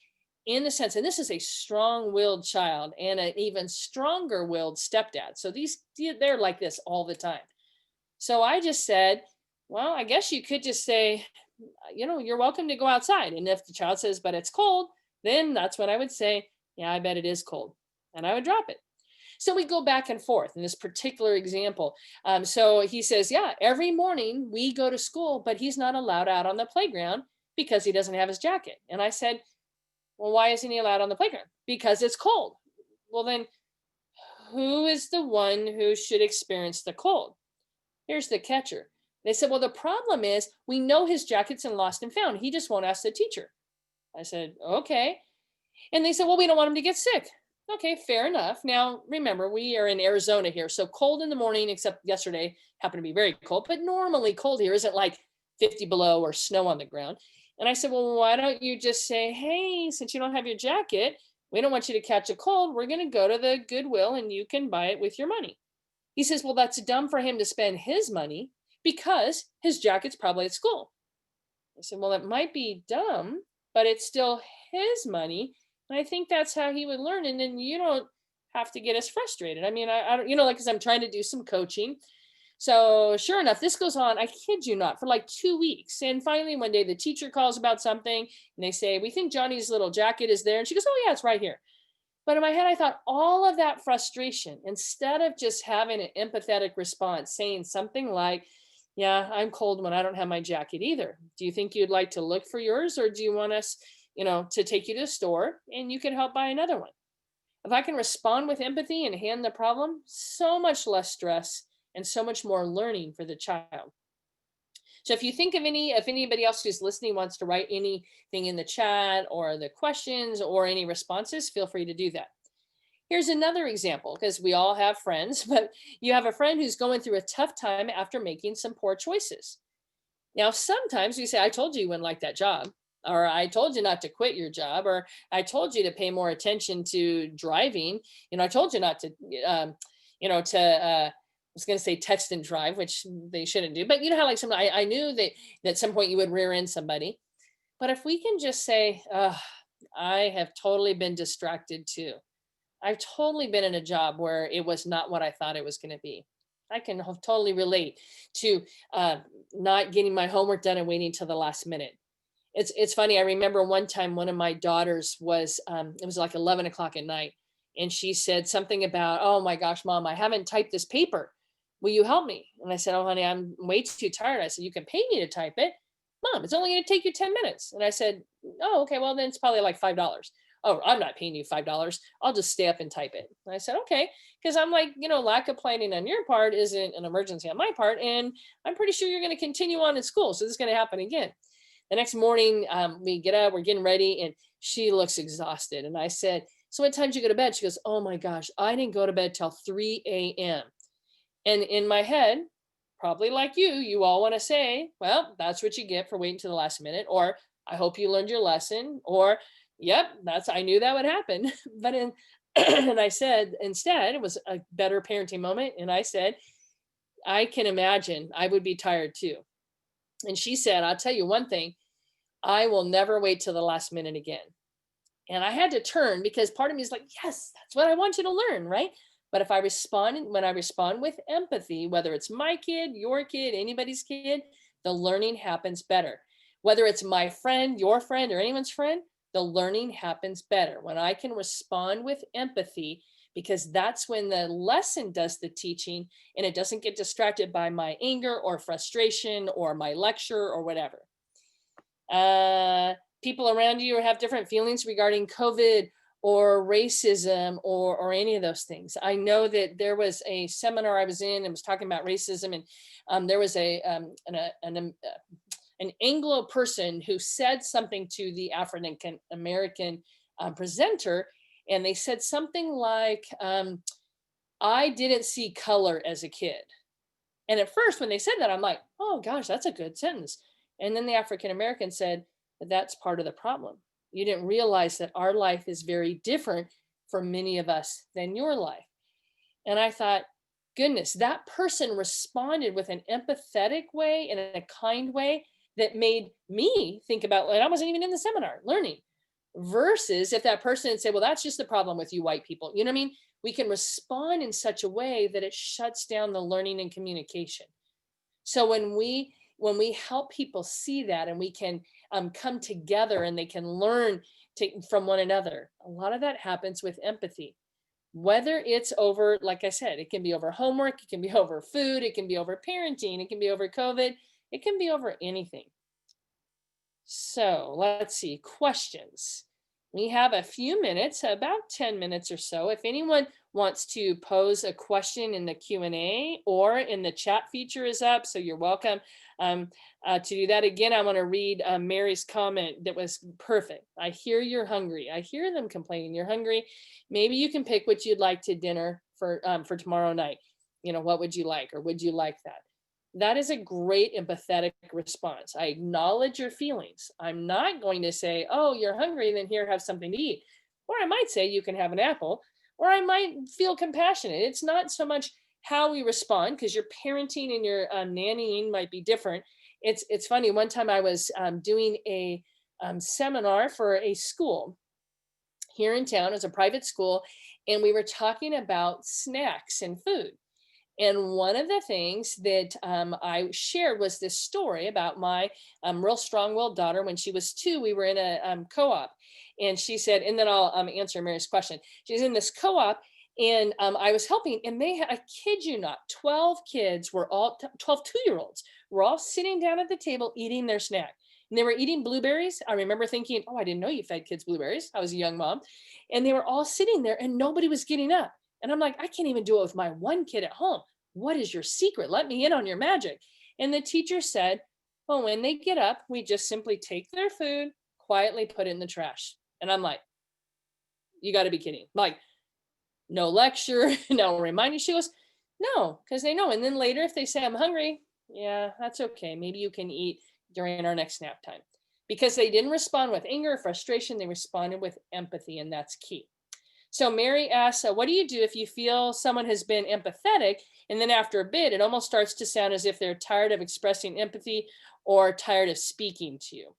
in the sense, and this is a strong-willed child and an even stronger-willed stepdad. So they're like this all the time. So I just said, well, I guess you could just say, you're welcome to go outside. And if the child says, but it's cold, then that's when I would say, yeah, I bet it is cold. And I would drop it. So we go back and forth in this particular example. So he says, yeah, every morning we go to school, but he's not allowed out on the playground because he doesn't have his jacket. And I said, well, why isn't he allowed on the playground? Because it's cold. Well, then who is the one who should experience the cold? Here's the catcher. They said, well, the problem is we know his jacket's in lost and found. He just won't ask the teacher. I said, okay. And they said, well, we don't want him to get sick. Okay, fair enough. Now, remember, we are in Arizona here. So cold in the morning, except yesterday happened to be very cold, but normally cold here isn't like 50 below or snow on the ground. And I said, well, why don't you just say, hey, since you don't have your jacket, we don't want you to catch a cold. We're going to go to the Goodwill and you can buy it with your money. He says, well, that's dumb for him to spend his money because his jacket's probably at school. I said, well, it might be dumb, but it's still his money. And I think that's how he would learn. And then you don't have to get as frustrated. I mean, I don't, like, because I'm trying to do some coaching. So sure enough, this goes on, I kid you not, for like 2 weeks. And finally, one day the teacher calls about something and they say, we think Johnny's little jacket is there. And she goes, oh, yeah, it's right here. But in my head, I thought all of that frustration, instead of just having an empathetic response, saying something like, yeah, I'm cold when I don't have my jacket either. Do you think you'd like to look for yours, or do you want us, to take you to the store and you can help buy another one? If I can respond with empathy and hand the problem, so much less stress and so much more learning for the child. So if you think of if anybody else who's listening wants to write anything in the chat or the questions or any responses, feel free to do that. Here's another example, because we all have friends, but you have a friend who's going through a tough time after making some poor choices. Now, sometimes we say, I told you you wouldn't like that job, or I told you not to quit your job, or I told you to pay more attention to driving. I told you not to, I was going to say text and drive, which they shouldn't do. But you know how, like, I knew that at some point you would rear end somebody. But if we can just say, I have totally been distracted too. I've totally been in a job where it was not what I thought it was going to be. I can totally relate to uh, not getting my homework done and waiting till the last minute. It's funny. I remember one time one of my daughters was it was like 11 o'clock at night, and she said something about, oh my gosh, mom, I haven't typed this paper. Will you help me? And I said, oh honey, I'm way too tired. I said, you can pay me to type it. Mom, it's only going to take you 10 minutes. And I said, oh, okay, well then it's probably like $5. Oh, I'm not paying you $5. I'll just stay up and type it. And I said, okay, because I'm like, lack of planning on your part isn't an emergency on my part, and I'm pretty sure you're going to continue on in school, so this is going to happen again. The next morning, we get up, we're getting ready, and she looks exhausted. And I said, so what time did you go to bed? She goes, oh my gosh, I didn't go to bed till 3 a.m. And in my head, probably like you all want to say, well, that's what you get for waiting to the last minute, or I hope you learned your lesson, or yep, I knew that would happen. But and I said, instead, it was a better parenting moment. And I said, I can imagine I would be tired too. And she said, I'll tell you one thing, I will never wait till the last minute again. And I had to turn, because part of me is like, yes, that's what I want you to learn, right? But if when I respond with empathy, whether it's my kid, your kid, anybody's kid, the learning happens better. Whether it's my friend, your friend, or anyone's friend, the learning happens better when I can respond with empathy, because that's when the lesson does the teaching and it doesn't get distracted by my anger or frustration or my lecture or whatever. People around you have different feelings regarding COVID or racism or any of those things. I know that there was a seminar I was in and was talking about racism, and there was an Anglo person who said something to the African American presenter, and they said something like, I didn't see color as a kid. And at first, when they said that, I'm like, oh gosh, that's a good sentence. And then the African American said, that's part of the problem. You didn't realize that our life is very different for many of us than your life. And I thought, goodness, that person responded with an empathetic way and a kind way that made me think about, and I wasn't even in the seminar learning, versus if that person had said, well, that's just the problem with you white people. You know what I mean? We can respond in such a way that it shuts down the learning and communication. So when we help people see that, and we can come together and they can learn from one another, a lot of that happens with empathy. Whether it's over, like I said, it can be over homework, it can be over food, it can be over parenting, it can be over COVID, it can be over anything. So let's see, questions. We have a few minutes, about 10 minutes or so. If anyone wants to pose a question in the Q&A or in the chat feature is up, so you're welcome um, to do that. Again, I want to read Mary's comment that was perfect. I hear you're hungry. I hear them complaining you're hungry. Maybe you can pick what you'd like to dinner for tomorrow night. What would you like, or would you like that? That is a great empathetic response. I acknowledge your feelings. I'm not going to say, oh, you're hungry, then here, have something to eat. Or I might say, you can have an apple. Or I might feel compassionate. It's not so much how we respond, because your parenting and your nannying might be different. It's funny. One time I was doing a seminar for a school here in town. As a private school, and we were talking about snacks and food. And one of the things that I shared was this story about my real strong-willed daughter. When she was 2, we were in a co-op, and she said, and then I'll answer Mary's question. She's in this co-op, and I was helping, and they had, I kid you not, 12 kids were all 12 2-year-olds were all sitting down at the table eating their snack. And they were eating blueberries. I remember thinking, oh, I didn't know you fed kids blueberries. I was a young mom. And they were all sitting there, and nobody was getting up. And I'm like, I can't even do it with my one kid at home. What is your secret? Let me in on your magic. And the teacher said, well, when they get up, we just simply take their food, quietly put it in the trash. And I'm like, you got to be kidding. Like, no lecture, no reminder. She goes, no, because they know. And then later, if they say, I'm hungry, yeah, that's okay. Maybe you can eat during our next nap time. Because they didn't respond with anger or frustration, they responded with empathy, and that's key. So Mary asks, what do you do if you feel someone has been empathetic, and then after a bit, it almost starts to sound as if they're tired of expressing empathy or tired of speaking to you?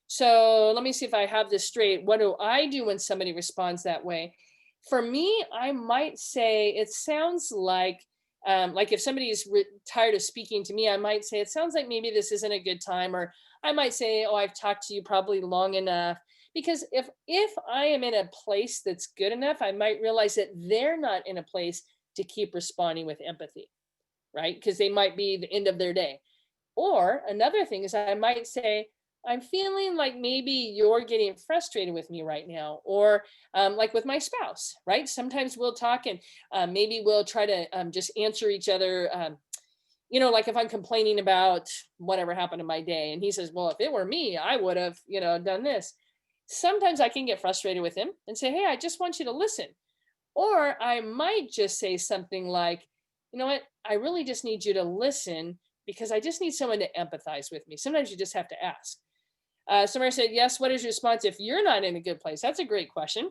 So let me see if I have this straight. What do I do when somebody responds that way? For me, I might say it sounds like if somebody's tired of speaking to me, I might say it sounds like maybe this isn't a good time, or I might say, oh, I've talked to you probably long enough. Because if I am in a place that's good enough, I might realize that they're not in a place to keep responding with empathy, right? Because they might be the end of their day. Or another thing is I might say, I'm feeling like maybe you're getting frustrated with me right now, or like with my spouse, right? Sometimes we'll talk, and maybe we'll try to just answer each other. Like if I'm complaining about whatever happened in my day, and he says, well, if it were me, I would have, done this. Sometimes I can get frustrated with him and say, hey, I just want you to listen. Or I might just say something like, you know what, I really just need you to listen, because I just need someone to empathize with me. Sometimes you just have to ask. Somebody said, yes, what is your response if you're not in a good place? That's a great question,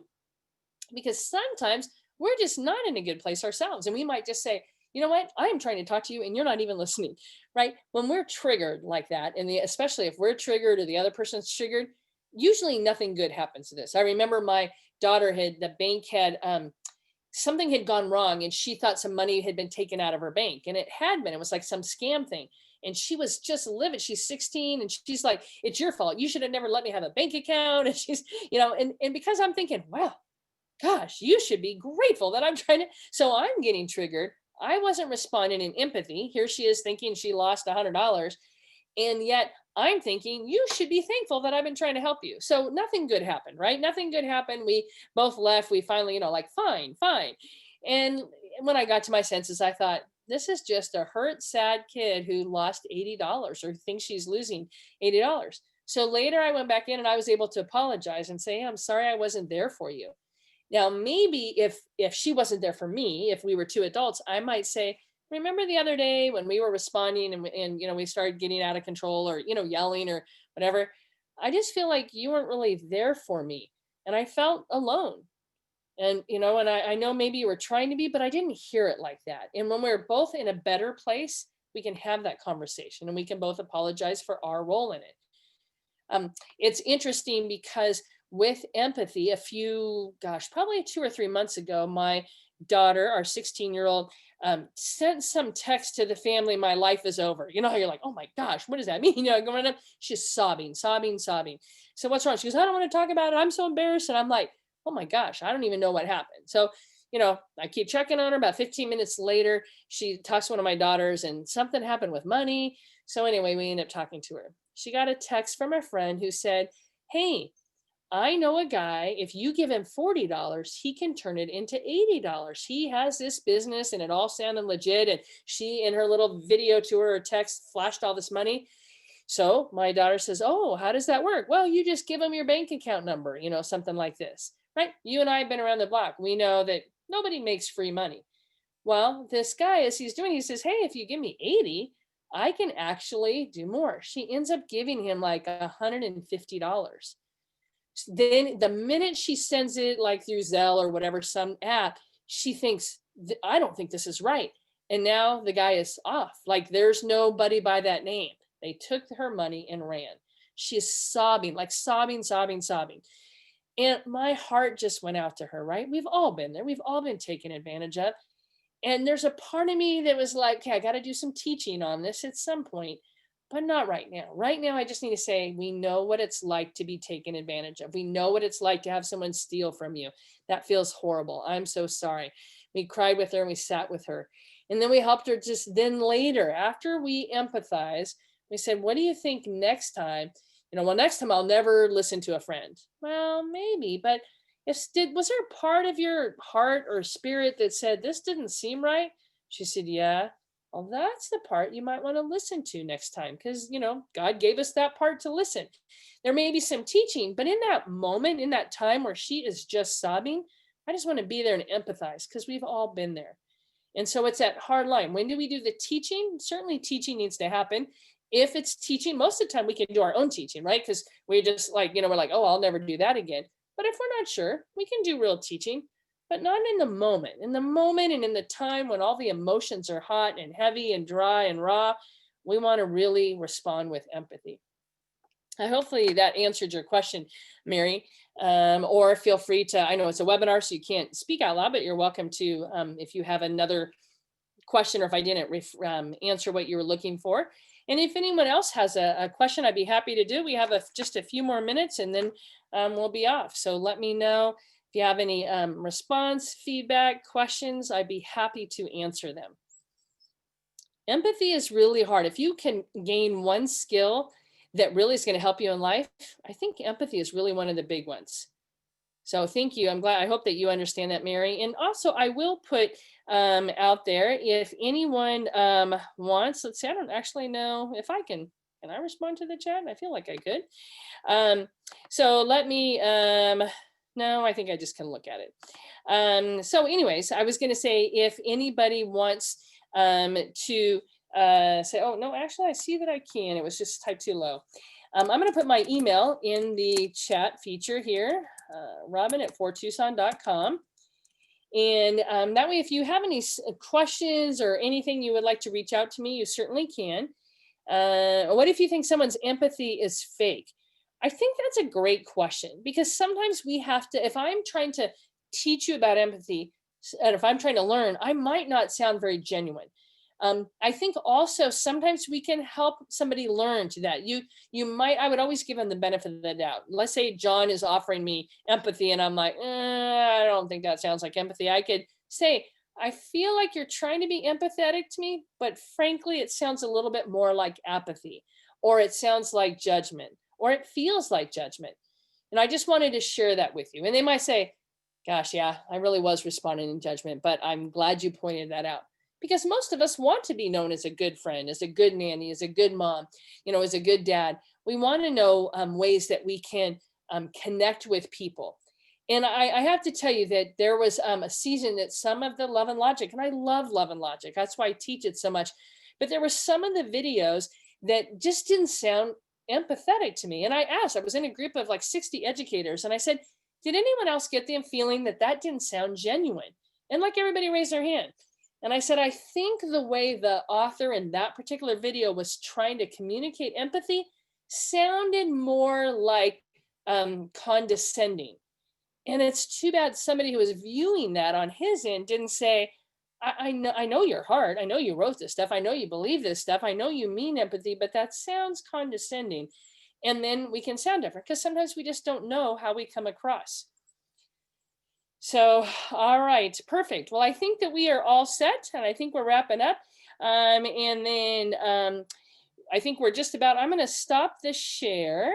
because sometimes we're just not in a good place ourselves. And we might just say, you know what, I am trying to talk to you and you're not even listening, right? When we're triggered like that, and especially if we're triggered or the other person's triggered, usually nothing good happens to this. I remember my daughter the bank had, something had gone wrong, and she thought some money had been taken out of her bank, and it was like some scam thing. And she was just livid. She's 16, and she's like, it's your fault. You should have never let me have a bank account. And she's, and because I'm thinking, wow, gosh, you should be grateful that I'm trying to. So I'm getting triggered. I wasn't responding in empathy. Here she is thinking she lost $100. And yet I'm thinking, you should be thankful that I've been trying to help you. So nothing good happened, right? Nothing good happened. We both left. We finally, like, fine, fine. And when I got to my senses, I thought, this is just a hurt, sad kid who lost $80 or thinks she's losing $80. So later I went back in and I was able to apologize and say, I'm sorry I wasn't there for you. Now, maybe if she wasn't there for me, if we were two adults, I might say, remember the other day when we were responding, and we started getting out of control, or yelling or whatever. I just feel like you weren't really there for me, and I felt alone. And and I know maybe you were trying to be, but I didn't hear it like that. And when we're both in a better place, we can have that conversation, and we can both apologize for our role in it. It's interesting because with empathy, probably 2 or 3 months ago, my daughter, our 16-year-old, sent some text to the family, my life is over. You know how you're like, oh my gosh, what does that mean? Going up, she's sobbing, sobbing, sobbing. So what's wrong? She goes, I don't want to talk about it. I'm so embarrassed. And I'm like, oh my gosh, I don't even know what happened. So, I keep checking on her. About 15 minutes later, she talks to one of my daughters, and something happened with money. So anyway, we ended up talking to her. She got a text from a friend who said, hey, I know a guy, if you give him $40, he can turn it into $80. He has this business and it all sounded legit. And she, in her little video to her or text, flashed all this money. So my daughter says, "Oh, how does that work?" "Well, you just give them your bank account number, something like this, right?" You and I have been around the block. We know that nobody makes free money. Well, this guy, as he's doing, he says, "Hey, if you give me 80, I can actually do more." She ends up giving him like $150. Then the minute she sends it like through Zelle or whatever, some app, she thinks, "I don't think this is right." And now the guy is off. Like there's nobody by that name. They took her money and ran. She is sobbing, like sobbing, sobbing, sobbing. And my heart just went out to her, right? We've all been there. We've all been taken advantage of. And there's a part of me that was like, okay, I got to do some teaching on this at some point, but not right now. Right now, I just need to say, we know what it's like to be taken advantage of. We know what it's like to have someone steal from you. That feels horrible. I'm so sorry. We cried with her and we sat with her. And then we helped her just then later, after we empathize, we said, what do you think next time? Well, next time I'll never listen to a friend. Well, maybe, but was there a part of your heart or spirit that said this didn't seem right? She said, yeah. Well, that's the part you might want to listen to next time because, God gave us that part to listen. There may be some teaching, but in that moment, in that time where she is just sobbing, I just want to be there and empathize because we've all been there. And so it's that hard line. When do we do the teaching? Certainly teaching needs to happen. If it's teaching, most of the time we can do our own teaching, right? Because we just like, we're like, oh, I'll never do that again. But if we're not sure, we can do real teaching, but not in the moment. In the moment and in the time when all the emotions are hot and heavy and dry and raw, we want to really respond with empathy. Hopefully that answered your question, Mary. Or feel free to, I know it's a webinar, so you can't speak out loud, but you're welcome to, if you have another question or if I didn't answer what you were looking for. And if anyone else has a question, I'd be happy to do. We have just a few more minutes and then we'll be off. So let me know if you have any response, feedback, questions. I'd be happy to answer them. Empathy is really hard. If you can gain one skill that really is going to help you in life, I think empathy is really one of the big ones. So thank you. I hope that you understand that, Mary. And also I will put out there, if anyone wants, let's see, I don't actually know if can I respond to the chat? I feel like I could. So let me, no, I think I just can look at it. So anyways, I was going to say, if anybody wants to say, oh, no, actually, I see that I can. It was just typed too low. I'm going to put my email in the chat feature here, robin@fortucson.com. And that way, if you have any questions or anything you would like to reach out to me, you certainly can. What if you think someone's empathy is fake? I think that's a great question, because sometimes we have to, if I'm trying to teach you about empathy, and if I'm trying to learn, I might not sound very genuine. I think also sometimes we can help somebody learn to that. I would always give them the benefit of the doubt. Let's say John is offering me empathy and I'm like, I don't think that sounds like empathy. I could say, I feel like you're trying to be empathetic to me, but frankly, it sounds a little bit more like apathy, or it sounds like judgment, or it feels like judgment. And I just wanted to share that with you. And they might say, gosh, yeah, I really was responding in judgment, but I'm glad you pointed that out. Because most of us want to be known as a good friend, as a good nanny, as a good mom, as a good dad. We want to know ways that we can connect with people. And I have to tell you that there was a season that some of the Love and Logic, and I love Love and Logic, that's why I teach it so much, but there were some of the videos that just didn't sound empathetic to me. And I asked, I was in a group of like 60 educators, and I said, did anyone else get the feeling that that didn't sound genuine? And like everybody raised their hand. And I said, I think the way the author in that particular video was trying to communicate empathy sounded more like condescending. And it's too bad somebody who was viewing that on his end didn't say, I know your heart. I know you wrote this stuff. I know you believe this stuff. I know you mean empathy, but that sounds condescending. And then we can sound different because sometimes we just don't know how we come across. So, all right, perfect. Well, I think that we are all set, and I think we're wrapping up. And then I think we're just about, I'm going to stop the share.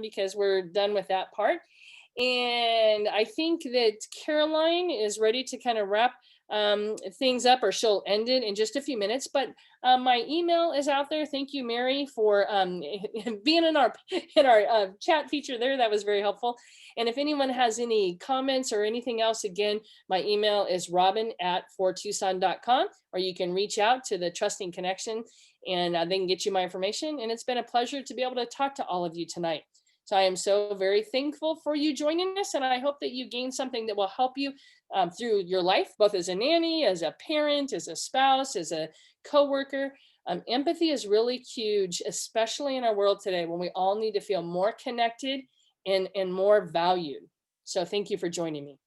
because we're done with that part. And I think that Caroline is ready to kind of wrap things up, or she'll end it in just a few minutes. But my email is out there. Thank you, Mary, for being in our chat feature there. That was very helpful. And if anyone has any comments or anything else, again, my email is robin@fortucson.com, or you can reach out to the Trusting Connection, and they can get you my information. And it's been a pleasure to be able to talk to all of you tonight. So I am so very thankful for you joining us, and I hope that you gain something that will help you through your life, both as a nanny, as a parent, as a spouse, as a coworker. Empathy is really huge, especially in our world today when we all need to feel more connected and more valued. So thank you for joining me.